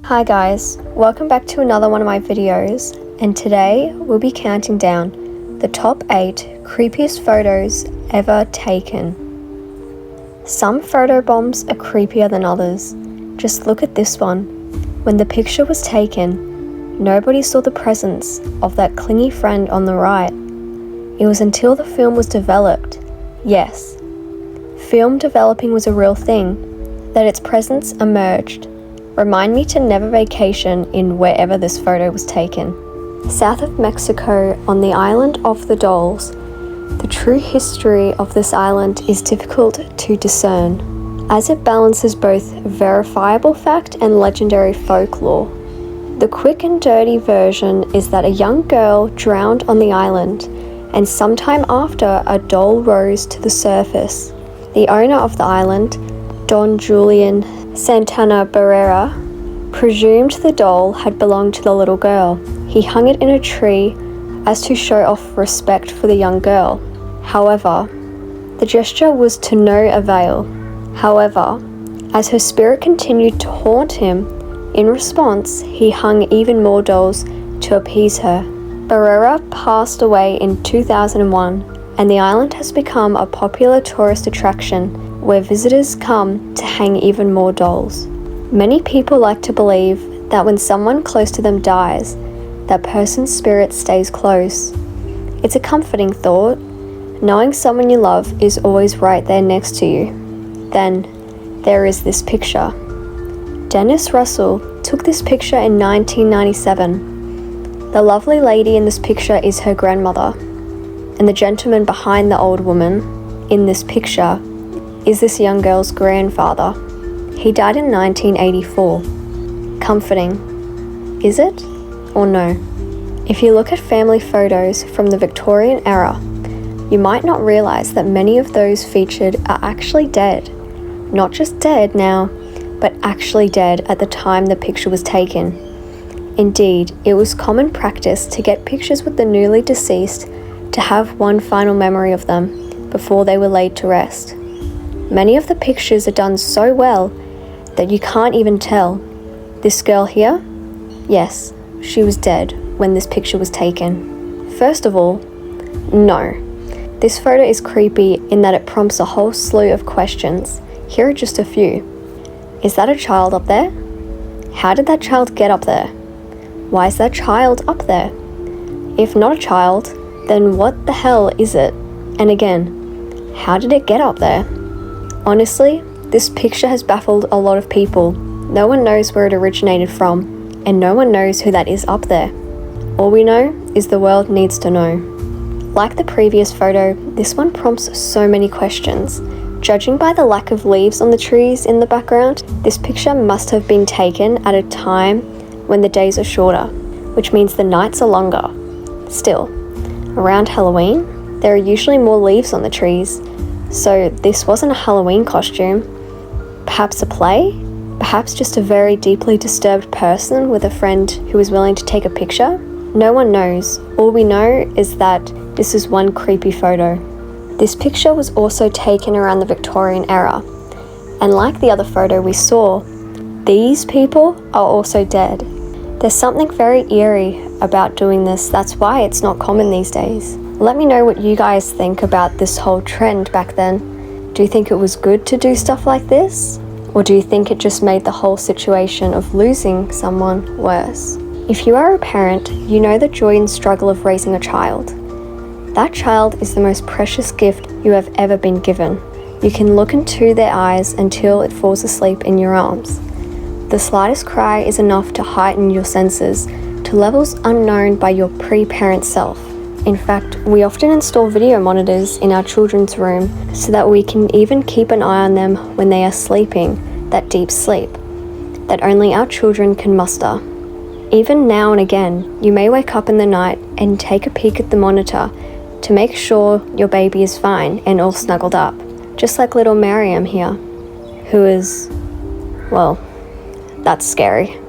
Hi guys, welcome back to another one of my videos, and today we'll be counting down the top 8 creepiest photos ever taken. Some photo bombs are creepier than others. Just look at this one. When the picture was taken, nobody saw the presence of that clingy friend on the right. It was until the film was developed, yes, film developing was a real thing, that its presence emerged. Remind me to never vacation in wherever this photo was taken. South of Mexico, on the island of the Dolls. The true history of this island is difficult to discern, as it balances both verifiable fact and legendary folklore. The quick and dirty version is that a young girl drowned on the island, and sometime after, a doll rose to the surface. The owner of the island, Don Julian Santana Barrera, presumed the doll had belonged to the little girl. He hung it in a tree as to show off respect for the young girl. However, the gesture was to no avail. However, as her spirit continued to haunt him, in response, he hung even more dolls to appease her. Barrera passed away in 2001, and the island has become a popular tourist attraction where visitors come to hang even more dolls. Many people like to believe that when someone close to them dies, that person's spirit stays close. It's a comforting thought, knowing someone you love is always right there next to you. Then, there is this picture. Dennis Russell took this picture in 1997. The lovely lady in this picture is her grandmother, and the gentleman behind the old woman in this picture is this young girl's grandfather. He died in 1984. Comforting, is it or no? If you look at family photos from the Victorian era, you might not realise that many of those featured are actually dead. Not just dead now, but actually dead at the time the picture was taken. Indeed, it was common practice to get pictures with the newly deceased to have one final memory of them before they were laid to rest. Many of the pictures are done so well that you can't even tell. This girl here? Yes, she was dead when this picture was taken. First of all, no. This photo is creepy in that it prompts a whole slew of questions. Here are just a few. Is that a child up there? How did that child get up there? Why is that child up there? If not a child, then what the hell is it? And again, how did it get up there? Honestly, this picture has baffled a lot of people. No one knows where it originated from, and no one knows who that is up there. All we know is the world needs to know. Like the previous photo, this one prompts so many questions. Judging by the lack of leaves on the trees in the background, this picture must have been taken at a time when the days are shorter, which means the nights are longer. Still, around Halloween, there are usually more leaves on the trees, so this wasn't a Halloween costume. Perhaps a play? Perhaps just a very deeply disturbed person with a friend who was willing to take a picture? No one knows. All we know is that this is one creepy photo. This picture was also taken around the Victorian era, and like the other photo we saw, these people are also dead. There's something very eerie about doing this, that's why it's not common these days. Let me know what you guys think about this whole trend back then. Do you think it was good to do stuff like this? Or do you think it just made the whole situation of losing someone worse? If you are a parent, you know the joy and struggle of raising a child. That child is the most precious gift you have ever been given. You can look into their eyes until it falls asleep in your arms. The slightest cry is enough to heighten your senses to levels unknown by your pre-parent self. In fact, we often install video monitors in our children's room so that we can even keep an eye on them when they are sleeping, that deep sleep that only our children can muster. Even now and again, you may wake up in the night and take a peek at the monitor to make sure your baby is fine and all snuggled up, just like little Mariam here, who is, well, that's scary.